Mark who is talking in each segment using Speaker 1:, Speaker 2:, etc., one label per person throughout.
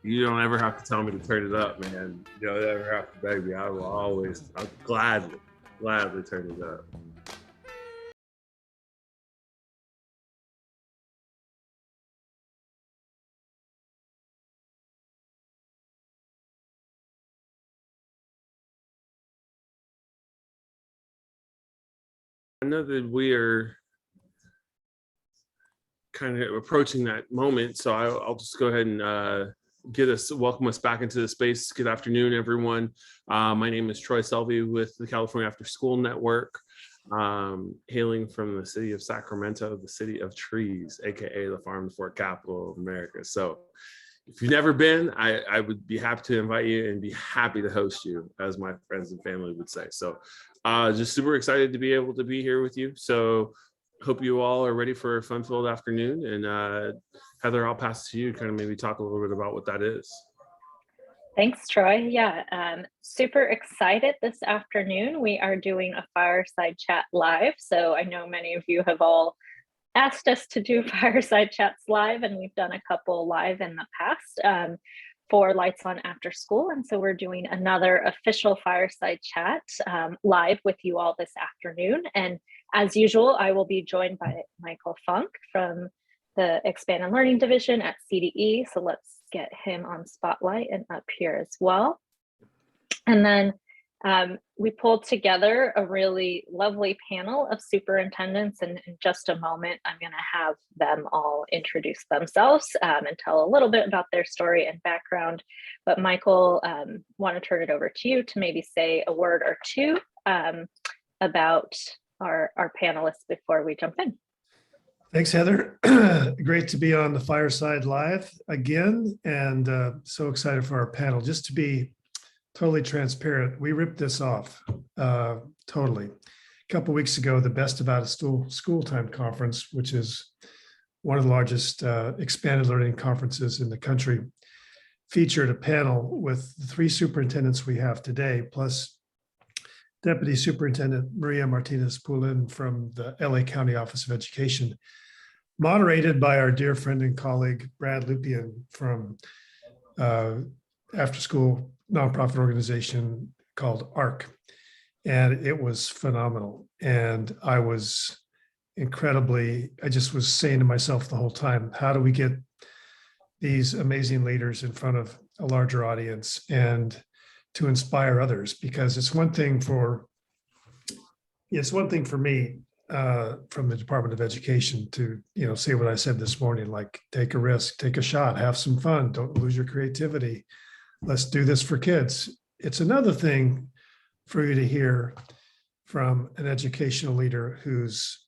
Speaker 1: You don't ever have to tell me to turn it up, man. You don't ever have to beg me. I'll gladly turn it up. I know that we are kind of approaching that moment, so I'll just go ahead and welcome us back into the space. Good afternoon, everyone. My name is Troy Selvey with the California After School Network, hailing from the city of Sacramento, the city of trees, aka the farm to fork capital of America. So if you've never been, I would be happy to invite you and be happy to host you, as my friends and family would say. So just super excited to be able to be here with you. So hope you all are ready for a fun-filled afternoon. And Heather, I'll pass to you to kind of maybe talk a little bit about what that is.
Speaker 2: Thanks, Troy. Yeah, super excited this afternoon. We are doing a fireside chat live. So I know many of you have all asked us to do fireside chats live, and we've done a couple live in the past for Lights On After School. And so we're doing another official fireside chat live with you all this afternoon. And as usual, I will be joined by Michael Funk from the Expand and Learning Division at CDE. So let's get him on spotlight and up here as well. And then we pulled together a really lovely panel of superintendents, and in just a moment, I'm going to have them all introduce themselves and tell a little bit about their story and background. But Michael, want to turn it over to you to maybe say a word or two about our panelists before we jump in.
Speaker 3: Thanks, Heather. Great to be on the Fireside Live again, and so excited for our panel. Just to be totally transparent, we ripped this off totally. A couple of weeks ago, the Best About a School Time Conference, which is one of the largest expanded learning conferences in the country, featured a panel with the three superintendents we have today, plus Deputy Superintendent Maria Martinez-Pulin from the LA County Office of Education, moderated by our dear friend and colleague, Brad Lupian from after school nonprofit organization called ARC. And it was phenomenal. And I just was saying to myself the whole time, how do we get these amazing leaders in front of a larger audience and to inspire others? Because it's one thing for me from the Department of Education to, say what I said this morning, like take a risk, take a shot, have some fun, don't lose your creativity. Let's do this for kids. It's another thing for you to hear from an educational leader who's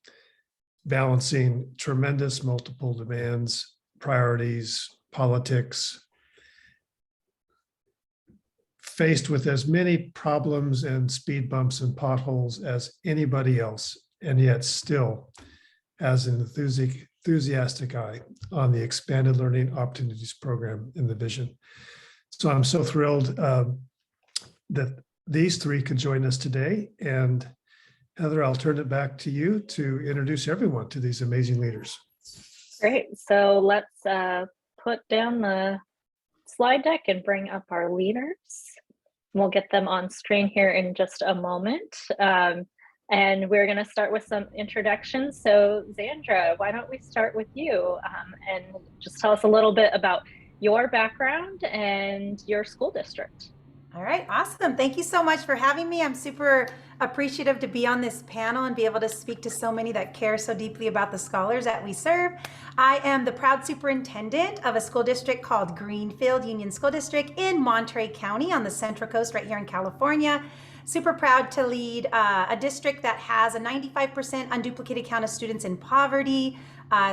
Speaker 3: balancing tremendous multiple demands, priorities, politics, faced with as many problems and speed bumps and potholes as anybody else, and yet still has an enthusiastic eye on the Expanded Learning Opportunities Program in the vision. So I'm so thrilled that these three could join us today. And Heather, I'll turn it back to you to introduce everyone to these amazing leaders.
Speaker 2: Great. So let's put down the slide deck and bring up our leaders. We'll get them on screen here in just a moment. And we're going to start with some introductions. So Zandra, why don't we start with you and just tell us a little bit about your background and your school district.
Speaker 4: All right, awesome. Thank you so much for having me. I'm super appreciative to be on this panel and be able to speak to so many that care so deeply about the scholars that we serve. I am the proud superintendent of a school district called Greenfield Union School District in Monterey County on the Central Coast right here in California. Super proud to lead a district that has a 95% unduplicated count of students in poverty,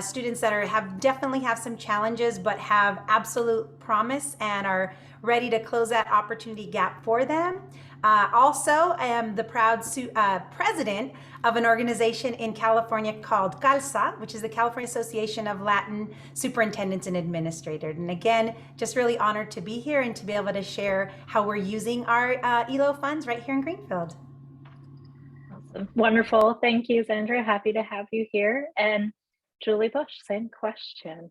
Speaker 4: students that definitely have some challenges, but have absolute promise and are ready to close that opportunity gap for them. Also, I am the proud president of an organization in California called CALSA, which is the California Association of Latin Superintendents and Administrators. And again, just really honored to be here and to be able to share how we're using our ELO funds right here in Greenfield.
Speaker 2: Awesome. Wonderful. Thank you, Zandra. Happy to have you here. And Julie Boesch, same question.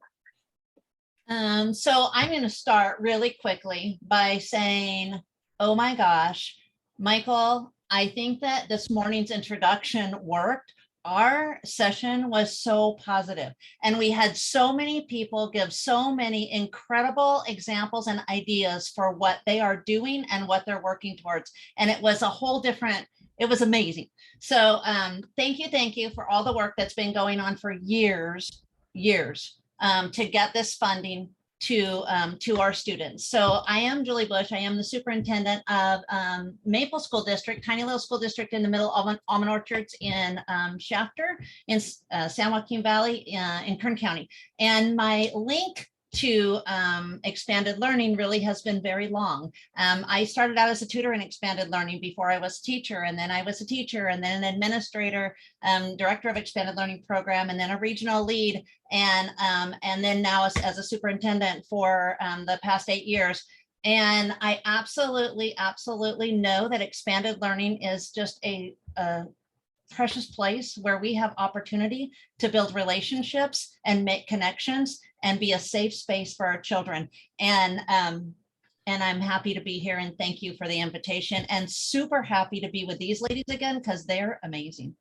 Speaker 5: So I'm going to start really quickly by saying, oh my gosh, Michael, I think that this morning's introduction worked. Our session was so positive, and we had so many people give so many incredible examples and ideas for what they are doing and what they're working towards. And it was a whole different, it was amazing. So thank you for all the work that's been going on for years to get this funding to our students. So I am Julie Boesch. I am the superintendent of Maple School District, tiny little school district in the middle of Almond Orchards in Shafter in San Joaquin Valley in Kern County. And my link to expanded learning really has been very long. I started out as a tutor in expanded learning before I was a teacher, and then I was a teacher, and then an administrator, director of expanded learning program, and then a regional lead, and then now as a superintendent for the past 8 years. And I absolutely know that expanded learning is just a precious place where we have opportunity to build relationships and make connections and be a safe space for our children. And I'm happy to be here, and thank you for the invitation, and super happy to be with these ladies again because they're amazing.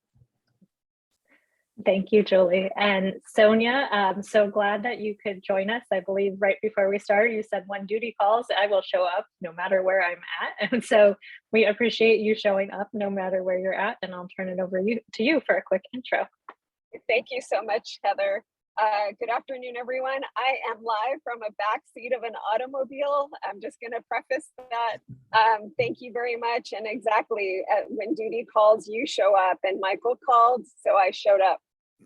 Speaker 2: Thank you, Julie. And Sonia, I'm so glad that you could join us. I believe right before we started, you said when duty calls, I will show up no matter where I'm at. And so we appreciate you showing up no matter where you're at. And I'll turn it over to you for a quick intro.
Speaker 6: Thank you so much, Heather. Good afternoon, everyone. I am live from a back seat of an automobile. I'm just going to preface that. Thank you very much. And exactly, when duty calls, you show up, and Michael called, so I showed up.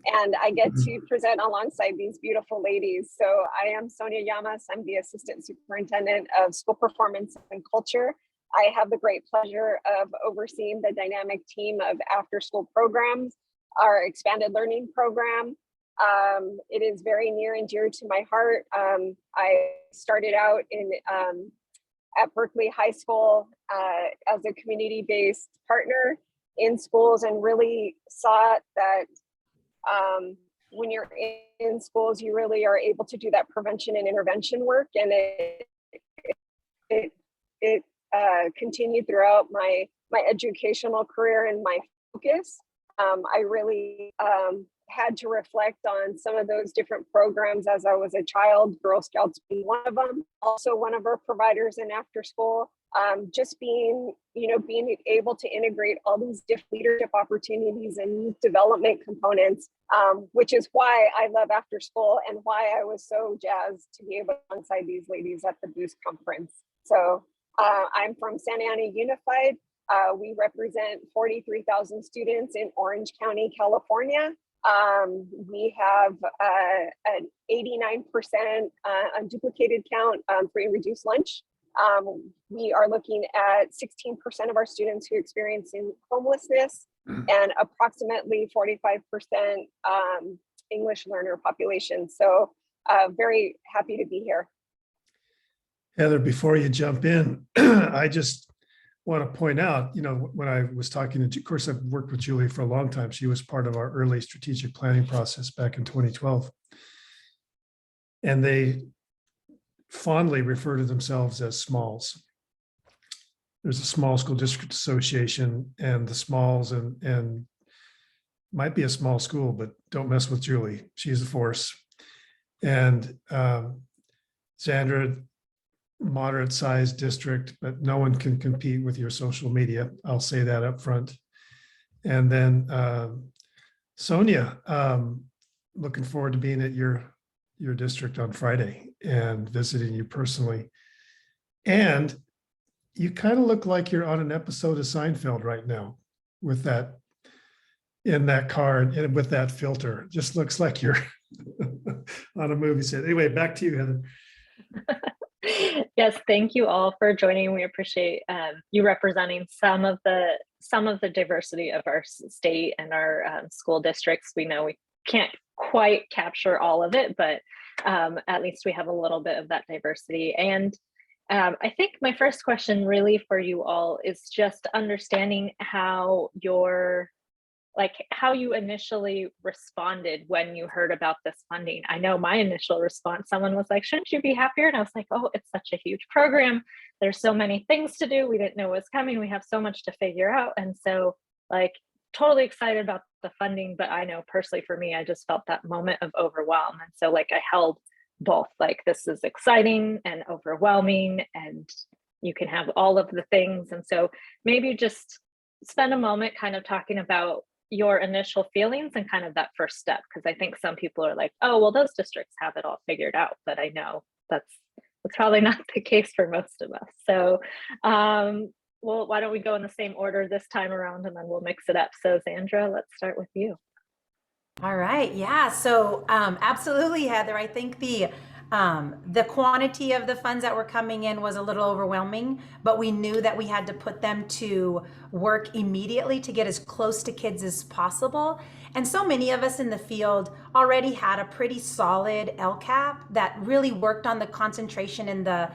Speaker 6: And I get to present alongside these beautiful ladies. So I am Sonia Llamas. I'm the Assistant Superintendent of School Performance and Culture. I have the great pleasure of overseeing the dynamic team of after-school programs, our expanded learning program. It is very near and dear to my heart. I started out at Berkeley High School as a community-based partner in schools, and really saw that when you're in schools, you really are able to do that prevention and intervention work, and it continued throughout my educational career and my focus. I really had to reflect on some of those different programs as I was a child, Girl Scouts being one of them, also one of our providers in after school. Just being able to integrate all these different leadership opportunities and youth development components, which is why I love after school and why I was so jazzed to be able to alongside these ladies at the Boost conference. So I'm from Santa Ana Unified. We represent 43,000 students in Orange County, California. We have an 89% unduplicated count free and reduced lunch. We are looking at 16% of our students who experience homelessness and approximately 45% English learner population. So very happy to be here.
Speaker 3: Heather, before you jump in, I just want to point out, when I was talking to, of course, I've worked with Julie for a long time. She was part of our early strategic planning process back in 2012. And they fondly refer to themselves as SMALLs. There's a Small School District Association, and the SMALLs and might be a small school, but don't mess with Julie. She's a force. And Zandra, moderate sized district, but no one can compete with your social media. I'll say that up front. And then Sonia, looking forward to being at your district on Friday and visiting you personally. And you kind of look like you're on an episode of Seinfeld right now with that, in that car and with that filter. Just looks like you're on a movie set. Anyway, back to you, Heather.
Speaker 2: Yes, thank you all for joining. We appreciate you representing some of the diversity of our state and our school districts. We know we can't quite capture all of it, but at least we have a little bit of that diversity. And I think my first question really for you all is just understanding how your like how you initially responded when you heard about this funding. I know my initial response, someone was like, shouldn't you be happier? And I was like, oh, it's such a huge program. There's so many things to do. We didn't know what's coming. We have so much to figure out. And so like totally excited about the funding, but I know personally for me, I just felt that moment of overwhelm. And so like I held both, like this is exciting and overwhelming, and you can have all of the things. And so maybe just spend a moment kind of talking about your initial feelings and kind of that first step, because I think some people are like, oh, well, those districts have it all figured out, but I know that's probably not the case for most of us. So well, why don't we go in the same order this time around, and then we'll mix it up. So Zandra, let's start with you.
Speaker 4: All right, yeah, so absolutely, Heather. I think the quantity of the funds that were coming in was a little overwhelming, but we knew that we had to put them to work immediately to get as close to kids as possible. And so many of us in the field already had a pretty solid LCAP that really worked on the concentration in the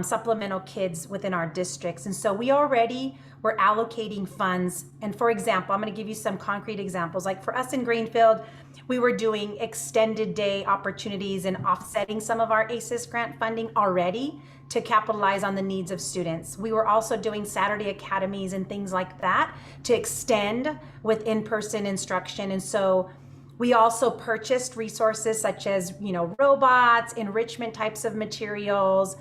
Speaker 4: supplemental kids within our districts. And so we already were allocating funds. And for example, I'm going to give you some concrete examples. Like for us in Greenfield, we were doing extended day opportunities and offsetting some of our ACES grant funding already to capitalize on the needs of students. We were also doing Saturday academies and things like that to extend with in-person instruction. And so we also purchased resources such as, robots, enrichment types of materials.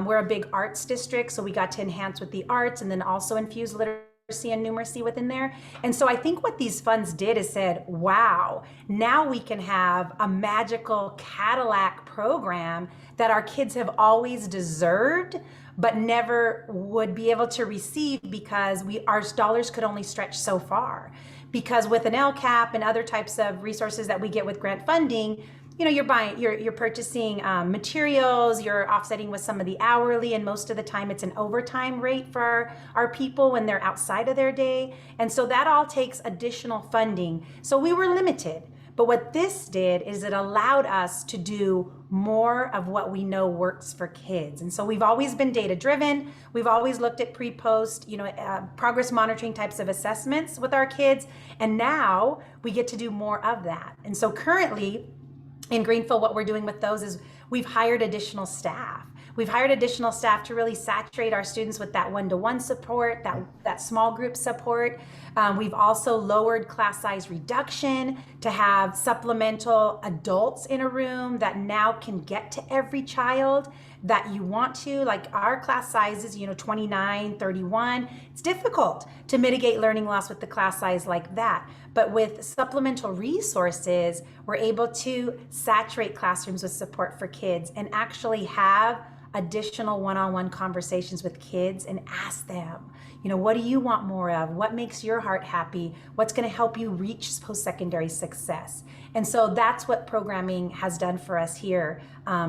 Speaker 4: We're a big arts district, so we got to enhance with the arts and then also infuse literacy and numeracy within there. And so I think what these funds did is said, wow, now we can have a magical Cadillac program that our kids have always deserved, but never would be able to receive because our dollars could only stretch so far. Because with an LCAP and other types of resources that we get with grant funding, you're purchasing materials, you're offsetting with some of the hourly, and most of the time it's an overtime rate for our people when they're outside of their day. And so that all takes additional funding. So we were limited. But what this did is it allowed us to do more of what we know works for kids. And so we've always been data driven. We've always looked at pre-post, progress monitoring types of assessments with our kids. And now we get to do more of that. And so currently in Greenfield, what we're doing with those is we've hired additional staff. We've hired additional staff to really saturate our students with that one-to-one support, that small group support. We've also lowered class size reduction to have supplemental adults in a room that now can get to every child that you want to. Like our class sizes, 29, 31. It's difficult to mitigate learning loss with the class size like that. But with supplemental resources, we're able to saturate classrooms with support for kids and actually have additional one-on-one conversations with kids and ask them, what do you want more of? What makes your heart happy? What's going to help you reach post-secondary success? And so that's what programming has done for us here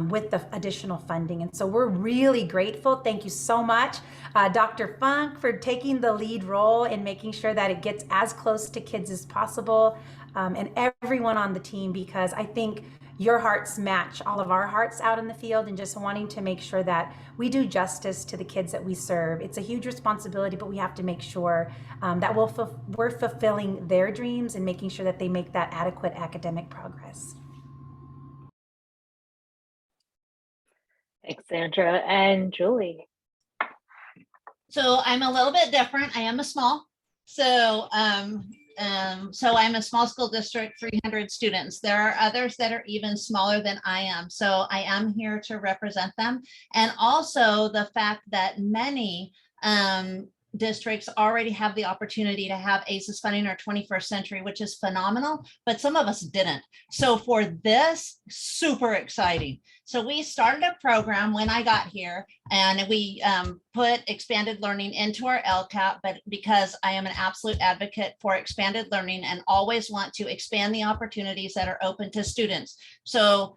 Speaker 4: with the additional funding. And so we're really grateful. Thank you so much, Dr. Funk, for taking the lead role in making sure that it gets as close to kids as possible, and everyone on the team, because I think your hearts match all of our hearts out in the field, and just wanting to make sure that we do justice to the kids that we serve. It's a huge responsibility, but we have to make sure that we're fulfilling their dreams and making sure that they make that adequate academic progress.
Speaker 2: Thanks, Sandra. And Julie.
Speaker 5: So I'm a little bit different. I am a small. So I'm a small school district, 300 students. There are others that are even smaller than I am. So I am here to represent them. And also the fact that many districts already have the opportunity to have ACES funding or 21st century, which is phenomenal, but some of us didn't. So for this, super exciting. So we started a program when I got here, and we put expanded learning into our LCAP, but because I am an absolute advocate for expanded learning and always want to expand the opportunities that are open to students. So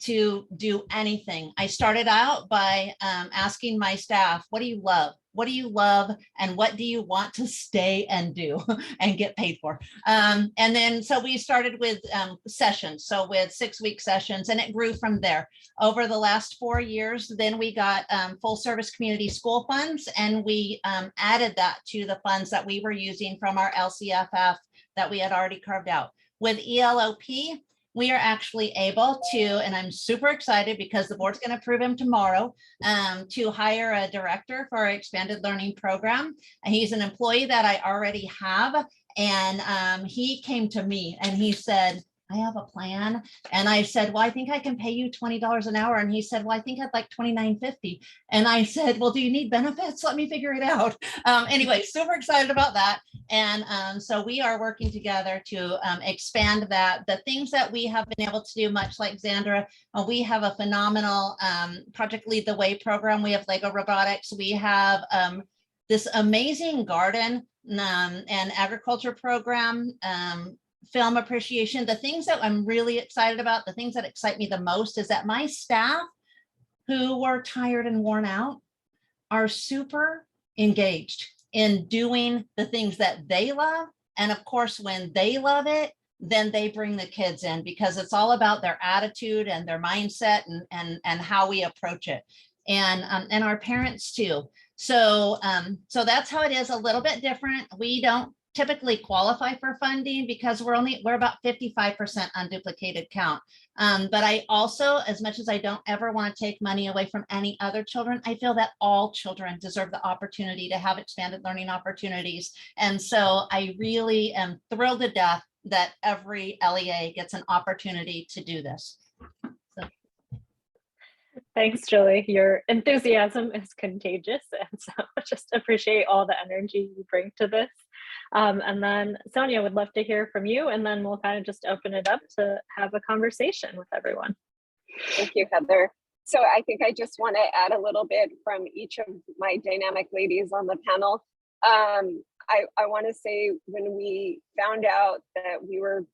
Speaker 5: to do anything, I started out by asking my staff, what do you love? What do you love? And what do you want to stay and do and get paid for? And then, so we started with sessions. So with 6-week sessions, and it grew from there. Over the last 4 years, then we got full service community school funds, and we added that to the funds that we were using from our LCFF that we had already carved out. With ELOP, we are actually able to, and I'm super excited because the board's going to approve him tomorrow, to hire a director for our expanded learning program. And he's an employee that I already have. And he came to me and he said, I have a plan. And I said, well, I think I can pay you $20 an hour. And he said, well, I think I'd like $29.50. And I said, well, do you need benefits? Let me figure it out. Anyway, super excited about that. And so we are working together to expand that. The things that we have been able to do, much like Zandra, we have a phenomenal Project Lead the Way program. We have Lego robotics. We have this amazing garden and agriculture program, film appreciation. The things that I'm really excited about, the things that excite me the most is that my staff who were tired and worn out are super engaged in doing the things that they love. And of course, when they love it, then they bring the kids in because it's all about their attitude and their mindset and how we approach it. And our parents too. So that's how it is, a little bit different. We don't typically qualify for funding because we're about 55% unduplicated count. But I also, as much as I don't ever want to take money away from any other children, I feel that all children deserve the opportunity to have expanded learning opportunities. And so I really am thrilled to death that every LEA gets an opportunity to do this.
Speaker 2: Thanks, Julie. Your enthusiasm is contagious. And so just appreciate all the energy you bring to this. And then Sonia, would love to hear from you, and then we'll kind of just open it up to have a conversation with everyone.
Speaker 6: Thank you, Heather. So I think I just want to add a little bit from each of my dynamic ladies on the panel. I want to say when we found out that we were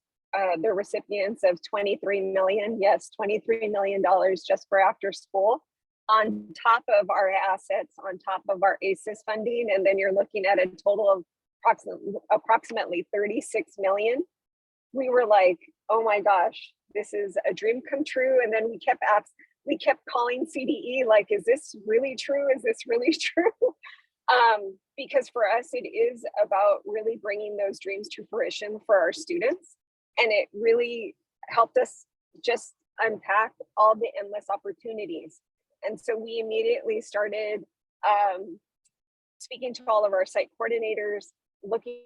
Speaker 6: the recipients of $23 million, yes, $23 million just for after school, on top of our assets, on top of our ACES funding, and then you're looking at a total of approximately 36 million. We were like, oh my gosh, this is a dream come true. And then we kept calling CDE, like, is this really true? Is this really true? Because for us, it is about really bringing those dreams to fruition for our students. And it really helped us just unpack all the endless opportunities. And so we immediately started speaking to all of our site coordinators, looking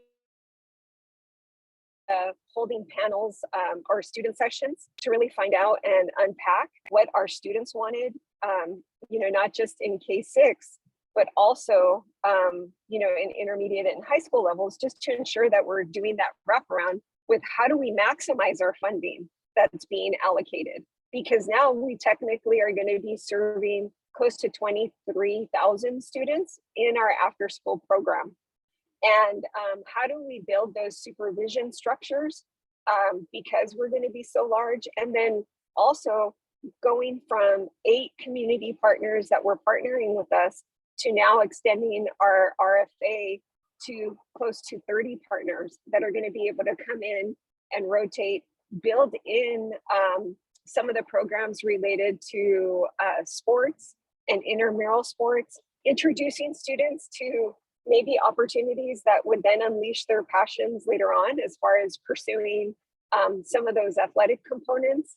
Speaker 6: holding panels or student sessions to really find out and unpack what our students wanted, not just in K-6, but also, in intermediate and high school levels, just to ensure that we're doing that wraparound with how do we maximize our funding that's being allocated? Because now we technically are going to be serving close to 23,000 students in our after school program. And how do we build those supervision structures because we're going to be so large? And then also going from 8 community partners that were partnering with us to now extending our RFA to close to 30 partners that are going to be able to come in and rotate, build in some of the programs related to sports and intramural sports, introducing students to maybe opportunities that would then unleash their passions later on as far as pursuing some of those athletic components.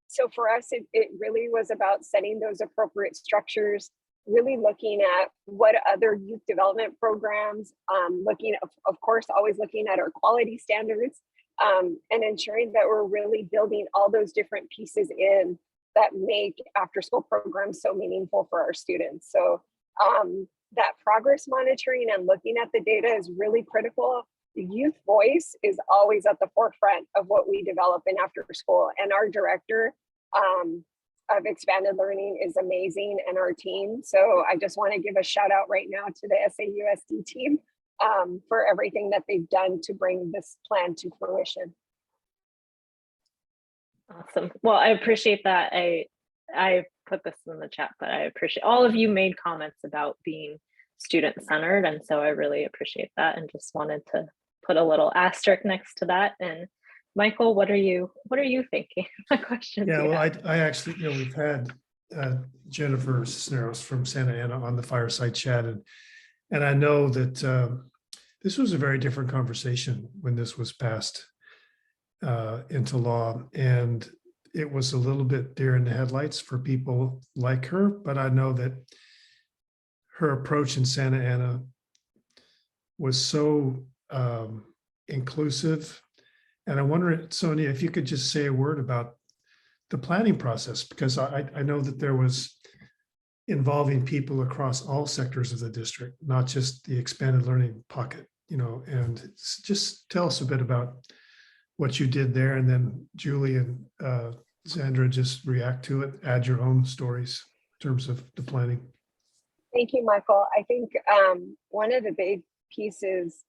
Speaker 6: So for us, it really was about setting those appropriate structures, really looking at what other youth development programs, of course, always looking at our quality standards, and ensuring that we're really building all those different pieces in that make after school programs so meaningful for our students. So that progress monitoring and looking at the data is really critical. The youth voice is always at the forefront of what we develop in after school, and our director of expanded learning is amazing, and our team. So I just want to give a shout out right now to the SAUSD team for everything that they've done to bring this plan to fruition.
Speaker 2: Awesome. Well, I appreciate that. I put this in the chat, but I appreciate all of you made comments about being student-centered, and so I really appreciate that, and just wanted to put a little asterisk next to that. And Michael, what are you thinking? What questions?
Speaker 3: Yeah, well, I actually, we've had Jennifer Cisneros from Santa Ana on the Fireside chat, and I know that this was a very different conversation when this was passed into law. And it was a little bit deer in the headlights for people like her, but I know that her approach in Santa Ana was so inclusive. And I wonder, Sonia, if you could just say a word about the planning process, because I know that there was involving people across all sectors of the district, not just the expanded learning pocket, and just tell us a bit about what you did there. And then Julie and Zandra, just react to it, add your own stories in terms of the planning.
Speaker 6: Thank you, Michael. I think one of the big pieces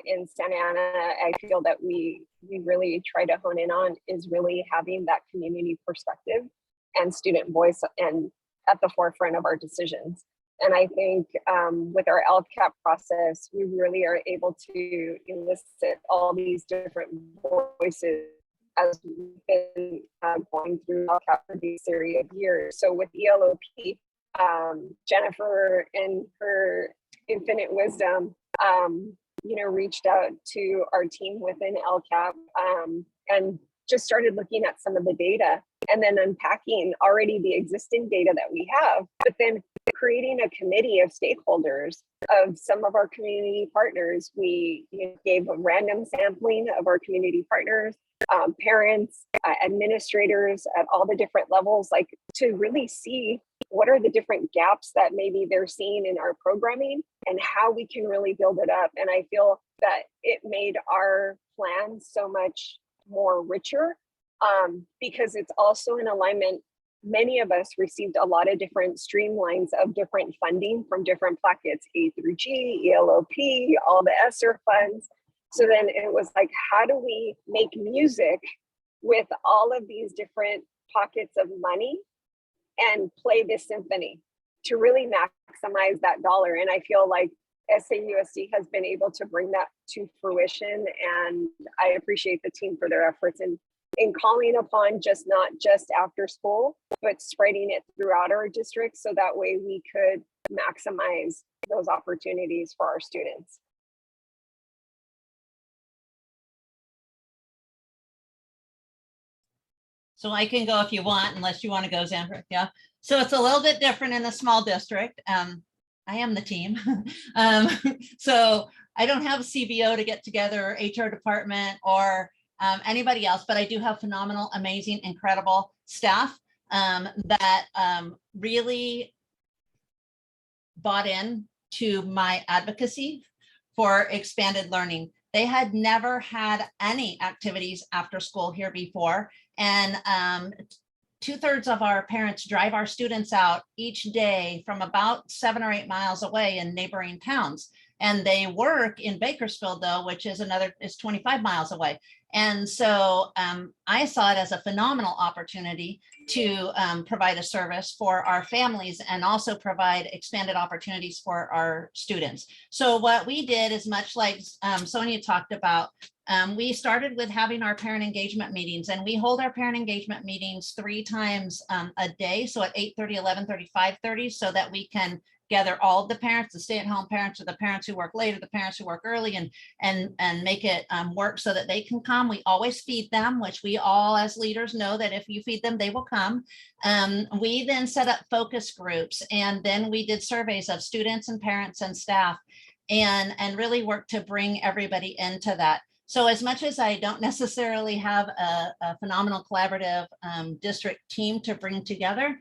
Speaker 6: in Santa Ana, I feel that we really try to hone in on is really having that community perspective and student voice and at the forefront of our decisions. And I think with our LCAP process, we really are able to elicit all these different voices as we've been going through LCAP for these series of years. So with ELOP, Jennifer, in her infinite wisdom, reached out to our team within LCAP and just started looking at some of the data and then unpacking already the existing data that we have, but then creating a committee of stakeholders of some of our community partners. We gave a random sampling of our community partners, parents, administrators at all the different levels, like to really see what are the different gaps that maybe they're seeing in our programming and how we can really build it up. And I feel that it made our plan so much more richer because it's also in alignment. Many of us received a lot of different streamlines of different funding from different buckets, A through G, ELOP, all the ESSER funds. So then it was like, how do we make music with all of these different pockets of money and play this symphony to really maximize that dollar? And I feel like SAUSD has been able to bring that to fruition. And I appreciate the team for their efforts in calling upon not just after school, but spreading it throughout our district. So that way we could maximize those opportunities for our students.
Speaker 5: So I can go if you want, unless you want to go, Zandra. Yeah. So it's a little bit different in a small district. I am the team. So I don't have a CBO to get together, or HR department, or anybody else, but I do have phenomenal, amazing, incredible staff that really bought in to my advocacy for expanded learning. They had never had any activities after school here before. And 2/3 of our parents drive our students out each day from about 7 or 8 miles away in neighboring towns. And they work in Bakersfield, though, which is 25 miles away. And so I saw it as a phenomenal opportunity to provide a service for our families and also provide expanded opportunities for our students. So what we did is much like Sonia talked about, we started with having our parent engagement meetings, and we hold our parent engagement meetings 3 times a day. So at 8:30, 11:30, 5:30, so that we can gather all of the parents, the stay-at-home parents, or the parents who work late, or the parents who work early, and make it work so that they can come. We always feed them, which we all as leaders know that if you feed them, they will come. We then set up focus groups, and then we did surveys of students and parents and staff, and really worked to bring everybody into that. So as much as I don't necessarily have a phenomenal collaborative district team to bring together,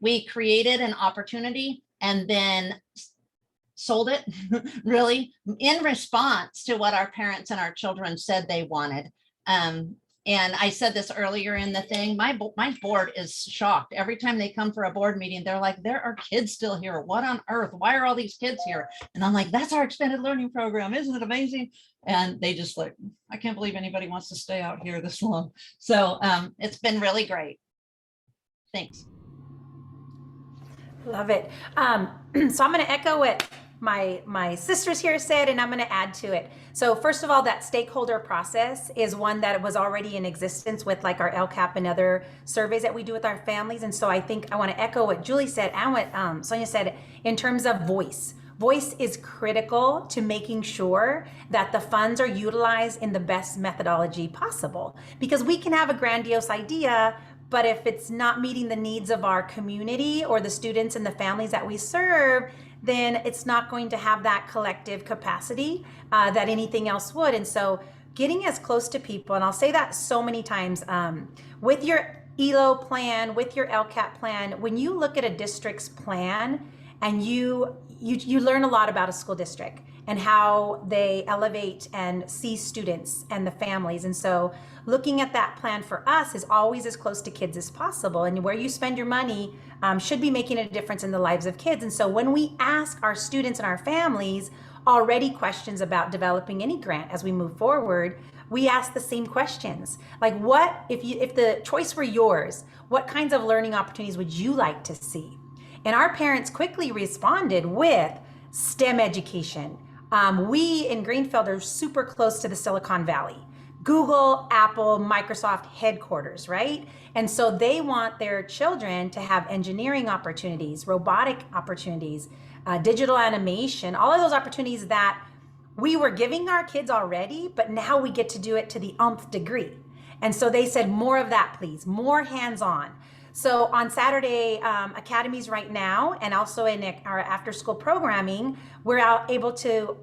Speaker 5: we created an opportunity and then sold it really in response to what our parents and our children said they wanted. And I said this earlier in the thing, my board is shocked. Every time they come for a board meeting, they're like, there are kids still here. What on earth? Why are all these kids here? And I'm like, that's our expanded learning program. Isn't it amazing? And they just like, I can't believe anybody wants to stay out here this long. So it's been really great. Thanks.
Speaker 4: Love it. So I'm going to echo what my sisters here said, and I'm going to add to it. So first of all, that stakeholder process is one that was already in existence with like our LCAP and other surveys that we do with our families. And so I think I want to echo what Julie said and what Sonia said in terms of voice. Voice is critical to making sure that the funds are utilized in the best methodology possible, because we can have a grandiose idea, but if it's not meeting the needs of our community or the students and the families that we serve, then it's not going to have that collective capacity that anything else would. And so getting as close to people, and I'll say that so many times, with your ELO plan, with your LCAP plan, when you look at a district's plan and you learn a lot about a school district and how they elevate and see students and the families. And so looking at that plan for us is always as close to kids as possible. And where you spend your money should be making a difference in the lives of kids. And so when we ask our students and our families already questions about developing any grant as we move forward, we ask the same questions. Like, what, if the choice were yours, what kinds of learning opportunities would you like to see? And our parents quickly responded with STEM education. We in Greenfield are super close to the Silicon Valley. Google, Apple, Microsoft headquarters, right? And so they want their children to have engineering opportunities, robotic opportunities, digital animation, all of those opportunities that we were giving our kids already, but now we get to do it to the umpth degree. And so they said, more of that, please, more hands-on. So on Saturday academies right now, and also in our after school programming, we're able to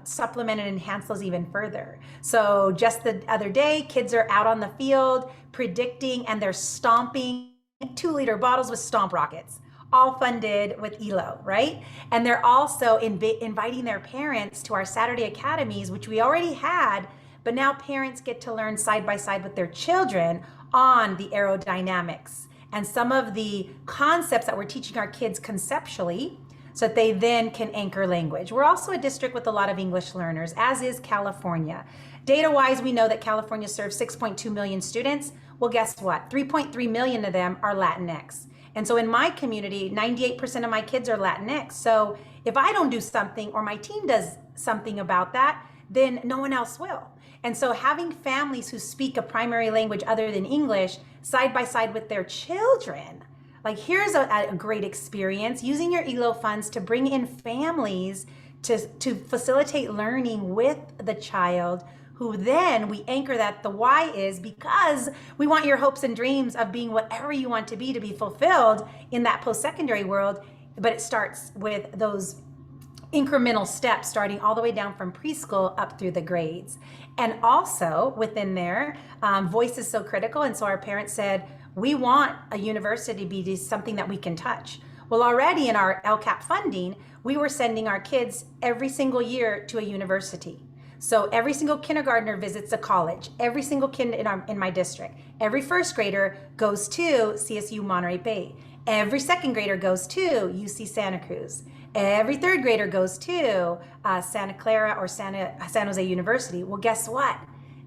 Speaker 4: supplement and enhance those even further. So just the other day, kids are out on the field predicting, and they're stomping 2-liter bottles with stomp rockets, all funded with ELO, right? And they're also inviting their parents to our Saturday academies, which we already had, but now parents get to learn side by side with their children on the aerodynamics and some of the concepts that we're teaching our kids conceptually, so that they then can anchor language. We're also a district with a lot of English learners, as is California. Data-wise, we know that California serves 6.2 million students. Well, guess what? 3.3 million of them are Latinx. And so in my community, 98% of my kids are Latinx. So if I don't do something, or my team does something about that, then no one else will. And so having families who speak a primary language other than English side by side with their children, like, here's a great experience, using your ELO funds to bring in families to facilitate learning with the child, who then we anchor that the why is because we want your hopes and dreams of being whatever you want to be fulfilled in that post-secondary world. But it starts with those incremental steps, starting all the way down from preschool up through the grades. And also within there, voice is so critical. And so our parents said, we want a university to be something that we can touch. Well, already in our LCAP funding, we were sending our kids every single year to a university. So every single kindergartner visits a college, every single kid in my district. Every first grader goes to CSU Monterey Bay. Every second grader goes to UC Santa Cruz. Every third grader goes to Santa Clara or San Jose University. Well, guess what?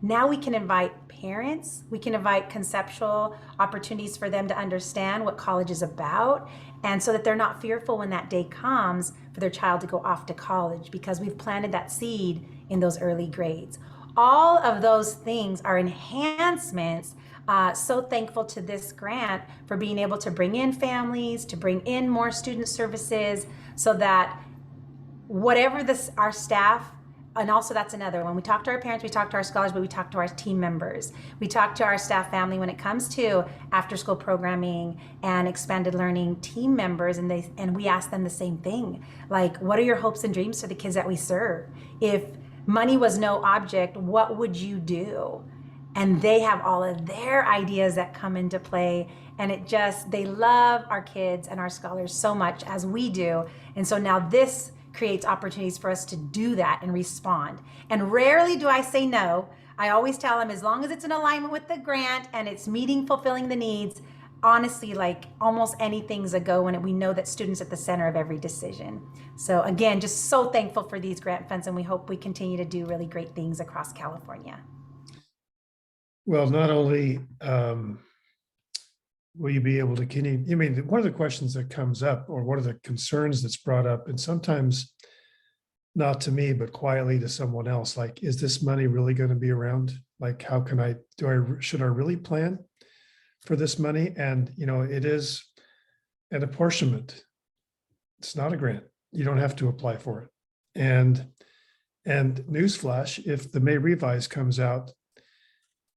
Speaker 4: Now we can invite parents, we can invite conceptual opportunities for them to understand what college is about, and so that they're not fearful when that day comes for their child to go off to college, because we've planted that seed in those early grades. All of those things are enhancements. So thankful to this grant for being able to bring in families, to bring in more student services, so that whatever our staff, and also that's another one. We talk to our parents, we talk to our scholars, but we talk to our team members. We talk to our staff family when it comes to after school programming and expanded learning team members, and we ask them the same thing. Like, what are your hopes and dreams for the kids that we serve? If money was no object, what would you do? And they have all of their ideas that come into play. And they love our kids and our scholars so much, as we do. And so now this creates opportunities for us to do that and respond. And rarely do I say no. I always tell them, as long as it's in alignment with the grant and it's meeting, fulfilling the needs, honestly, like, almost anything's a go when we know that students are at the center of every decision. So again, just so thankful for these grant funds, and we hope we continue to do really great things across California.
Speaker 3: Well, not only will you be able to, one of the questions that comes up, or one of the concerns that's brought up, and sometimes not to me, but quietly to someone else, like, is this money really going to be around? Like, how can should I really plan for this money? And, it is an apportionment. It's not a grant. You don't have to apply for it. And newsflash, if the May revise comes out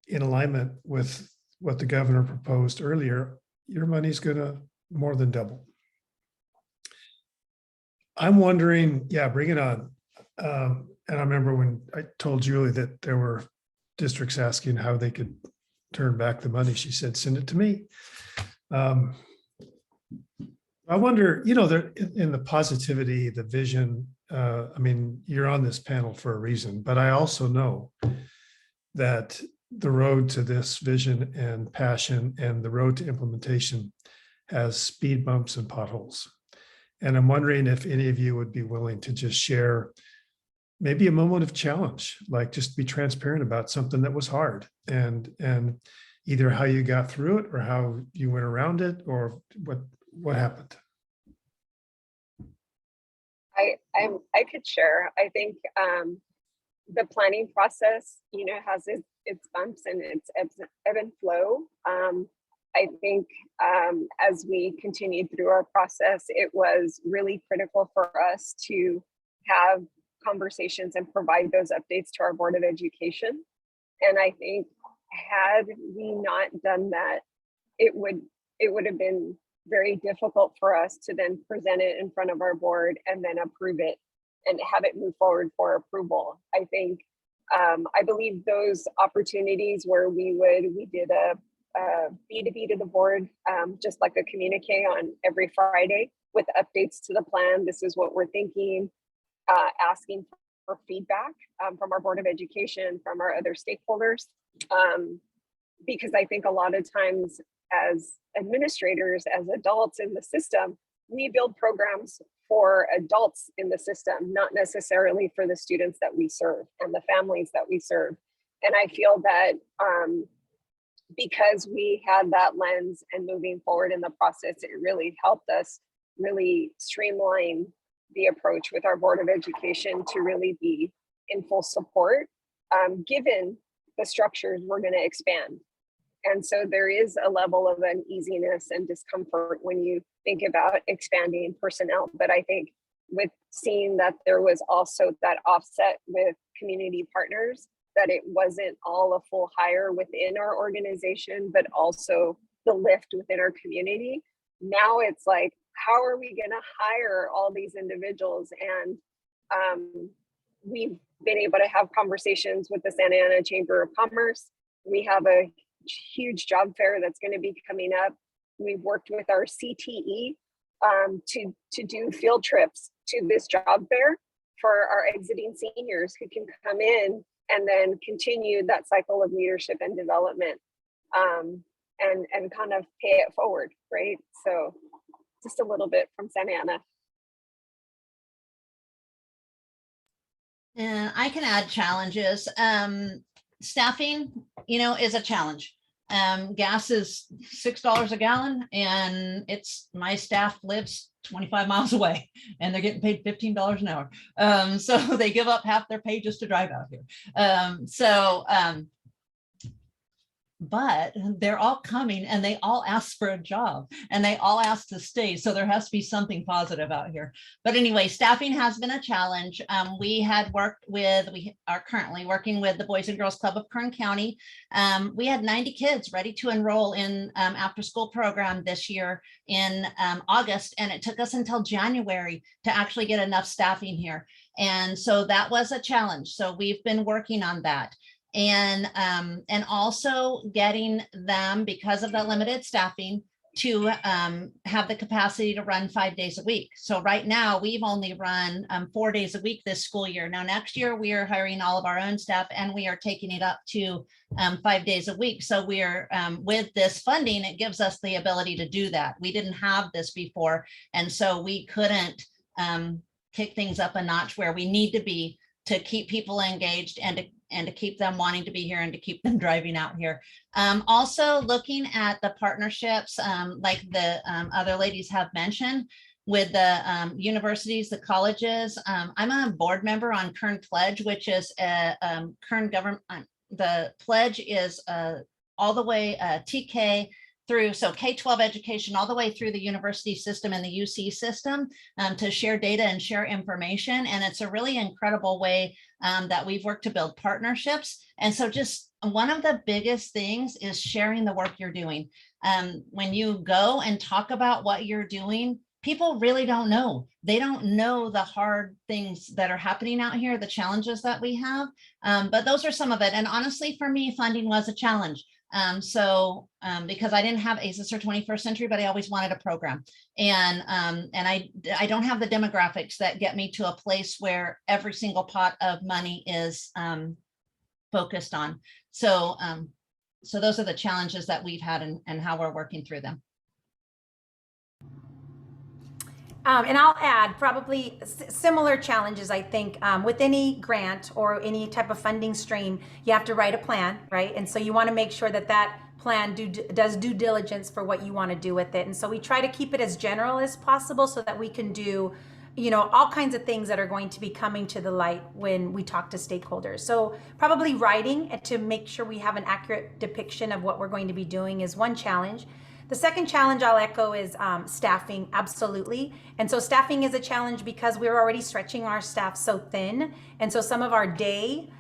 Speaker 3: in alignment with what the governor proposed earlier, your money's going to more than double. I'm wondering, yeah, bring it on. And I remember when I told Julie that there were districts asking how they could turn back the money, she said, send it to me. I wonder, you know, there in the positivity, the vision, I mean, you're on this panel for a reason, but I also know that the road to this vision and passion and the road to implementation has speed bumps and potholes. And I'm wondering if any of you would be willing to just share maybe a moment of challenge, like just be transparent about something that was hard and either how you got through it or how you went around it or what happened.
Speaker 6: I could share. I think the planning process, you know, has its bumps and its ebb and flow. I think as we continued through our process, it was really critical for us to have conversations and provide those updates to our Board of Education. And I think had we not done that, it would have been very difficult for us to then present it in front of our board and then approve it and have it move forward for approval. I think, I believe those opportunities where we did a B2B to the board, just like a communique on every Friday with updates to the plan. This is what we're thinking, asking for feedback from our Board of Education, from our other stakeholders. Because I think a lot of times as administrators, as adults in the system, we build programs for adults in the system, not necessarily for the students that we serve and the families that we serve. And I feel that because we had that lens and moving forward in the process, it really helped us really streamline the approach with our Board of Education to really be in full support, given the structures we're going to expand. And so there is a level of uneasiness and discomfort when you think about expanding personnel. But I think with seeing that there was also that offset with community partners, that it wasn't all a full hire within our organization, but also the lift within our community. Now it's like, how are we going to hire all these individuals? And we've been able to have conversations with the Santa Ana Chamber of Commerce. We have a huge job fair that's going to be coming up. We've worked with our CTE to do field trips to this job fair for our exiting seniors who can come in and then continue that cycle of leadership and development, and kind of pay it forward, right? So just a little bit from Santa Ana.
Speaker 5: And I can add challenges. Staffing, you know, is a challenge. Gas is $6 a gallon, and my staff lives 25 miles away, and they're getting paid $15 an hour. So they give up half their pay just to drive out here. But they're all coming and they all ask for a job and they all ask to stay. So there has to be something positive out here. But anyway, staffing has been a challenge. We are currently working with the Boys and Girls Club of Kern County. We had 90 kids ready to enroll in after school program this year in August, and it took us until January to actually get enough staffing here. And so that was a challenge. So we've been working on that. And also getting them, because of the limited staffing, to have the capacity to run 5 days a week. So right now we've only run 4 days a week this school year. Now next year we are hiring all of our own staff and we are taking it up to 5 days a week. So we are with this funding, it gives us the ability to do that. We didn't have this before, and so we couldn't kick things up a notch where we need to be to keep people engaged and to keep them wanting to be here and to keep them driving out here. Also looking at the partnerships, like the other ladies have mentioned, with the universities, the colleges. I'm a board member on Kern Pledge, which is a Kern government. The pledge is all the way TK, through, so K-12 education all the way through the university system and the UC system to share data and share information. And it's a really incredible way that we've worked to build partnerships. And so just one of the biggest things is sharing the work you're doing. When you go and talk about what you're doing, people really don't know. They don't know the hard things that are happening out here, the challenges that we have. But those are some of it. And honestly, for me, funding was a challenge. Because I didn't have ACES or 21st Century, but I always wanted a program. And I don't have the demographics that get me to a place where every single pot of money is focused on. So those are the challenges that we've had and how we're working through them.
Speaker 4: And I'll add probably similar challenges, I think, with any grant or any type of funding stream, you have to write a plan, right? And so you want to make sure that that plan does due diligence for what you want to do with it. And so we try to keep it as general as possible so that we can do, you know, all kinds of things that are going to be coming to the light when we talk to stakeholders. So probably writing to make sure we have an accurate depiction of what we're going to be doing is one challenge. The second challenge I'll echo is staffing, absolutely. And so staffing is a challenge because we're already stretching our staff so thin. And so some of our day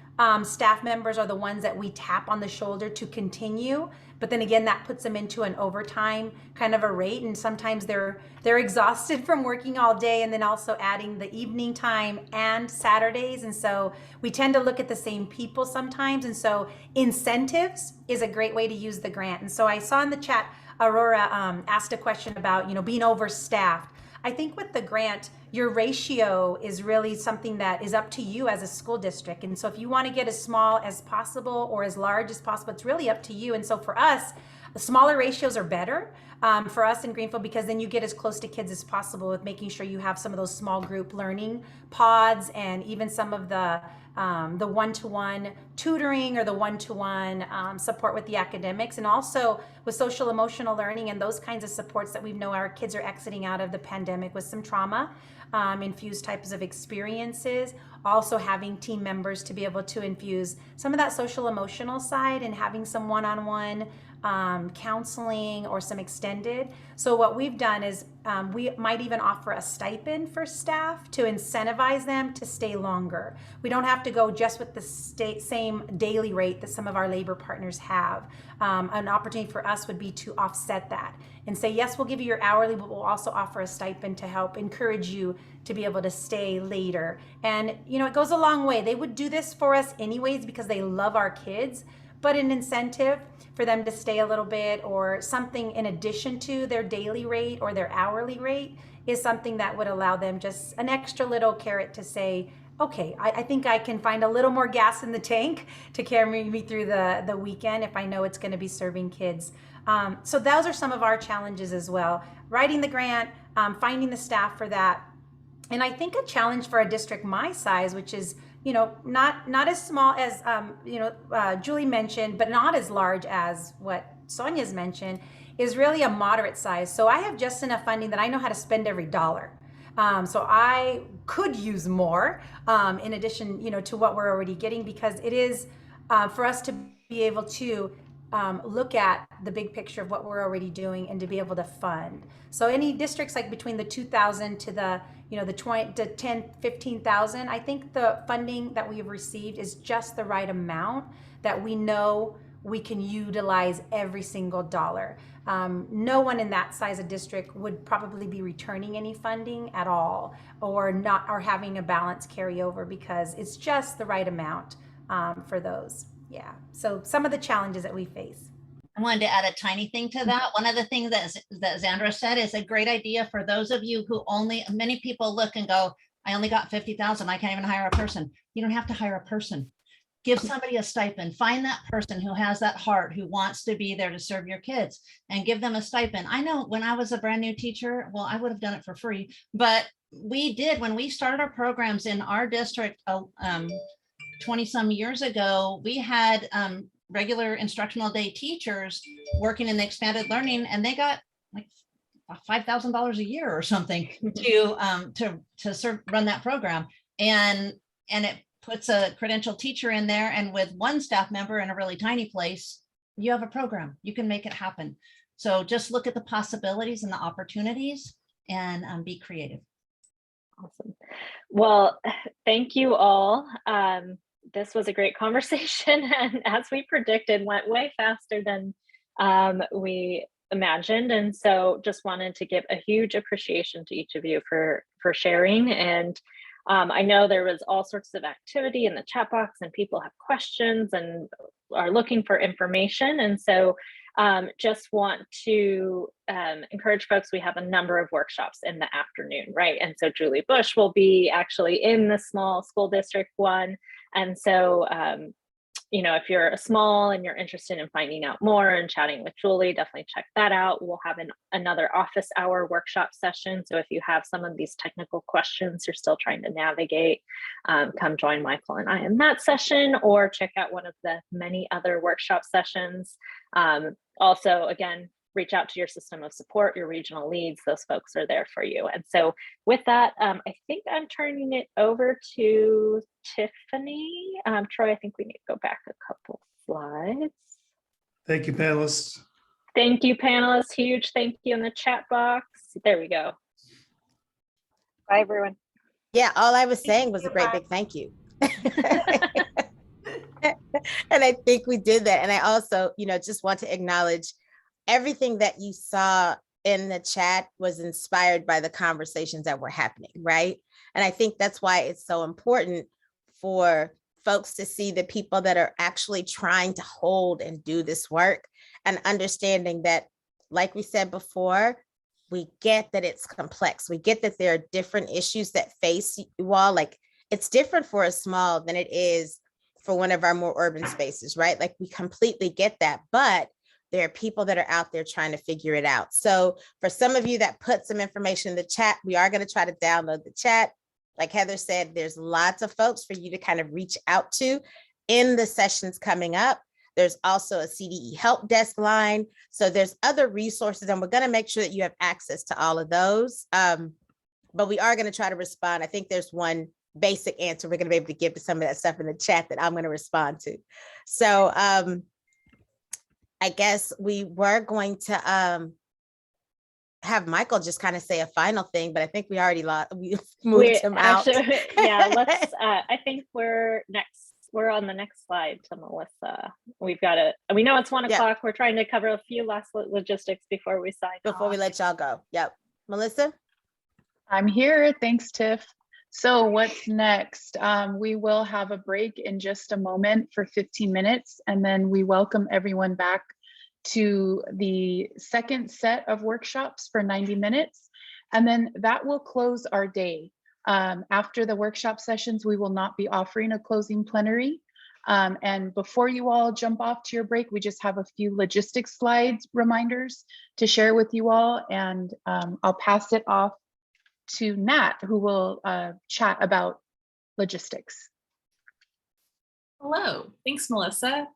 Speaker 4: staff members are the ones that we tap on the shoulder to continue. But then again, that puts them into an overtime kind of a rate. And sometimes they're exhausted from working all day and then also adding the evening time and Saturdays. And so we tend to look at the same people sometimes. And so incentives is a great way to use the grant. And so I saw in the chat, Aurora asked a question about, you know, being overstaffed. I think with the grant, your ratio is really something that is up to you as a school district. And so if you want to get as small as possible or as large as possible, it's really up to you. And so for us, the smaller ratios are better for us in Greenfield, because then you get as close to kids as possible with making sure you have some of those small group learning pods and even some of the one-to-one tutoring or the one-to-one support with the academics, and also with social emotional learning and those kinds of supports that we know our kids are exiting out of the pandemic with some trauma infused types of experiences. Also having team members to be able to infuse some of that social emotional side and having some one-on-one counseling or some extended. So what we've done is we might even offer a stipend for staff to incentivize them to stay longer. We don't have to go just with the same daily rate that some of our labor partners have. An opportunity for us would be to offset that and say, yes, we'll give you your hourly, but we'll also offer a stipend to help encourage you to be able to stay later. And, you know, it goes a long way. They would do this for us anyways because they love our kids, but an incentive for them to stay a little bit or something in addition to their daily rate or their hourly rate is something that would allow them just an extra little carrot to say, okay, I think I can find a little more gas in the tank to carry me through the weekend if I know it's going to be serving kids. So those are some of our challenges as well. Writing the grant, finding the staff for that. And I think a challenge for a district my size, which is, you know, not as small as, Julie mentioned, but not as large as what Sonia's mentioned, is really a moderate size. So I have just enough funding that I know how to spend every dollar. So I could use more in addition, you know, to what we're already getting, because it is for us to be able to look at the big picture of what we're already doing and to be able to fund. So any districts like between the 2,000 to the, you know, the 20 to 10, 15,000, I think the funding that we've received is just the right amount that we know we can utilize every single dollar. No one in that size of district would probably be returning any funding at all, or not, or having a balance carry over, because it's just the right amount for those. Yeah. So some of the challenges that we face.
Speaker 5: I wanted to add a tiny thing to that. One of the things that Zandra said is a great idea for those of you who many people look and go, I only got 50,000. I can't even hire a person. You don't have to hire a person. Give somebody a stipend. Find that person who has that heart, who wants to be there to serve your kids, and give them a stipend. I know when I was a brand new teacher, well, I would have done it for free, but we did, when we started our programs in our district 20 some years ago, we had regular instructional day teachers working in the expanded learning, and they got like $5,000 a year or something to run that program. And it puts a credentialed teacher in there, and with one staff member in a really tiny place, you have a program, you can make it happen. So just look at the possibilities and the opportunities and be creative.
Speaker 2: Awesome. Well, thank you all. This was a great conversation, and as we predicted, went way faster than we imagined. And so just wanted to give a huge appreciation to each of you for sharing. And I know there was all sorts of activity in the chat box, and people have questions and are looking for information. And so just want to encourage folks, we have a number of workshops in the afternoon, right? And so Julie Bush will be actually in the small school district one. And so, you know, if you're a small and you're interested in finding out more and chatting with Julie, definitely check that out. We'll have another office hour workshop session. So if you have some of these technical questions you're still trying to navigate, come join Michael and I in that session, or check out one of the many other workshop sessions. Also, again, reach out to your system of support, your regional leads, those folks are there for you. And so with that, I think I'm turning it over to Tiffany. Troy, I think we need to go back a couple slides.
Speaker 3: Thank you, panelists.
Speaker 2: Thank you, panelists. Huge thank you in the chat box. There we go.
Speaker 6: Bye, everyone.
Speaker 7: Yeah, all I was saying was a great big thank you. And I think we did that. And I also, you know, just want to acknowledge everything that you saw in the chat was inspired by the conversations that were happening, right? And I think that's why it's so important for folks to see the people that are actually trying to hold and do this work, and understanding that, like we said before, we get that it's complex. We get that there are different issues that face you all. Like, it's different for a small than it is for one of our more urban spaces, right? Like, we completely get that, but there are people that are out there trying to figure it out. So for some of you that put some information in the chat, we are going to try to download the chat. Like Heather said, there's lots of folks for you to kind of reach out to in the sessions coming up. There's also a CDE help desk line. So there's other resources, and we're going to make sure that you have access to all of those. But we are going to try to respond. I think there's one basic answer we're going to be able to give to some of that stuff in the chat that I'm going to respond to. So I guess we were going to have Michael just kind of say a final thing, but I think we already moved him out.
Speaker 2: Yeah, let's, I think we're on the next slide to Melissa. We've got it. We know it's 1 o'clock. We're trying to cover a few last logistics before we sign off.
Speaker 7: Before we let y'all go. Yep. Melissa?
Speaker 8: I'm here. Thanks, Tiff. So what's next? We will have a break in just a moment for 15 minutes, and then we welcome everyone back to the second set of workshops for 90 minutes. And then that will close our day. After the workshop sessions, we will not be offering a closing plenary. And before you all jump off to your break, we just have a few logistics slides reminders to share with you all. And I'll pass it off to Nat, who will chat about logistics.
Speaker 9: Hello, thanks, Melissa.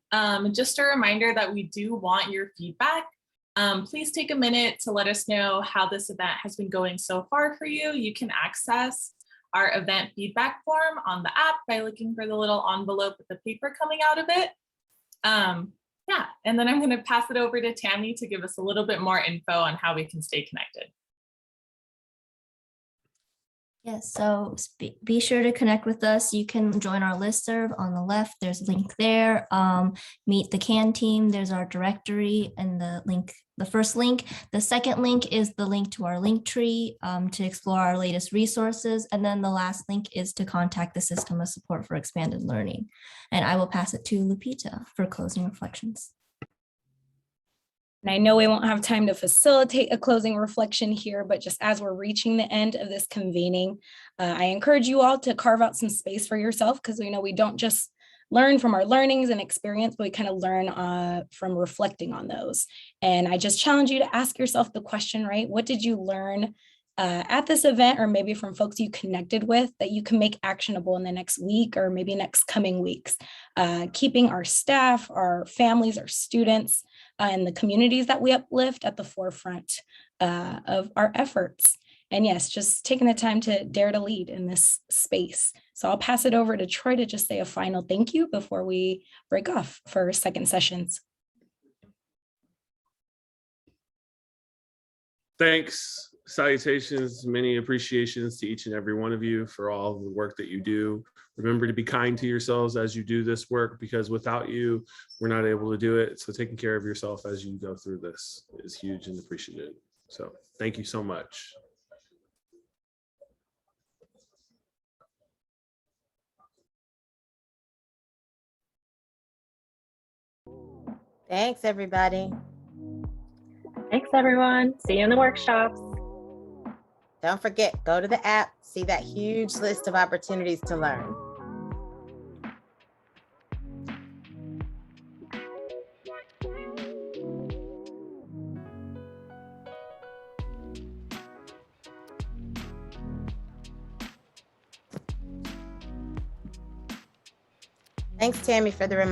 Speaker 9: Just a reminder that we do want your feedback. Please take a minute to let us know how this event has been going so far for you. You can access our event feedback form on the app by looking for the little envelope with the paper coming out of it. Yeah, and then I'm going to pass it over to Tammy to give us a little bit more info on how we can stay connected.
Speaker 10: Yes, so be sure to connect with us. You can join our listserv on the left. There's a link there. Meet the CAN team. There's our directory and the link, the first link. The second link is the link to our link tree to explore our latest resources. And then the last link is to contact the System of Support for Expanded Learning. And I will pass it to Lupita for closing reflections.
Speaker 11: And I know we won't have time to facilitate a closing reflection here, but just as we're reaching the end of this convening, I encourage you all to carve out some space for yourself, because we know we don't just learn from our learnings and experience, but we kind of learn from reflecting on those. And I just challenge you to ask yourself the question, right? What did you learn at this event, or maybe from folks you connected with, that you can make actionable in the next week or maybe next coming weeks? Keeping our staff, our families, our students, and the communities that we uplift at the forefront of our efforts. And yes, just taking the time to dare to lead in this space. So I'll pass it over to Troy to just say a final thank you before we break off for second sessions.
Speaker 1: Thanks, salutations, many appreciations to each and every one of you for all the work that you do. Remember to be kind to yourselves as you do this work, because without you, we're not able to do it. So taking care of yourself as you go through this is huge and appreciated. So thank you so much.
Speaker 7: Thanks, everybody.
Speaker 2: Thanks, everyone. See you in the workshops.
Speaker 7: Don't forget, go to the app, see that huge list of opportunities to learn. Thanks, Tammy, for the reminder.